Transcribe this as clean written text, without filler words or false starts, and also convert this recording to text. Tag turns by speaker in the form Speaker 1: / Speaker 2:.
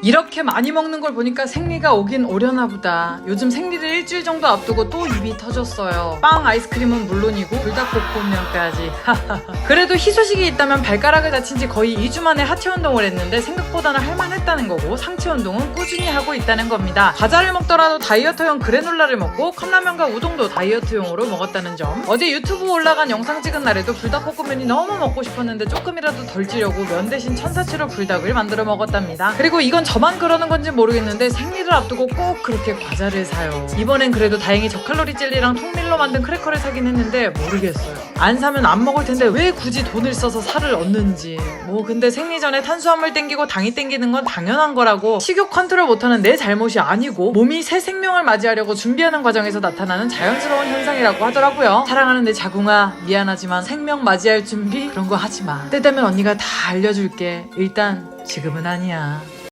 Speaker 1: 이렇게 많이 먹는 걸 보니까 생리가 오긴 오려나 보다. 요즘 생리를 일주일 정도 앞두고 또 입이 터졌어요. 빵, 아이스크림은 물론이고 불닭볶음면까지. 그래도 희소식이 있다면 발가락을 다친 지 거의 2주 만에 하체 운동을 했는데 생각보다는 할만했다는 거고 상체 운동은 꾸준히 하고 있다는 겁니다. 과자를 먹더라도 다이어트용 그래놀라를 먹고 컵라면과 우동도 다이어트용으로 먹었다는 점. 어제 유튜브 올라간 영상 찍은 날에도 불닭볶음면이 너무 먹고 싶었는데 조금이라도 덜 찌려고 면 대신 천사채로 불닭을 만들어 먹었답니다. 그리고 이건 저만 그러는 건지 모르겠는데 생리를 앞두고 꼭 그렇게 과자를 사요. 이번엔 그래도 다행히 저칼로리 젤리랑 통밀로 만든 크래커를 사긴 했는데 모르겠어요. 안 사면 안 먹을 텐데 왜 굳이 돈을 써서 살을 얻는지. 뭐 근데 생리 전에 탄수화물 땡기고 당이 땡기는 건 당연한 거라고 식욕 컨트롤 못하는 내 잘못이 아니고 몸이 새 생명을 맞이하려고 준비하는 과정에서 나타나는 자연스러운 현상이라고 하더라고요. 사랑하는 내 자궁아, 미안하지만 생명 맞이할 준비 그런 거 하지 마. 때 되면 언니가 다 알려줄게. 일단 지금은 아니야.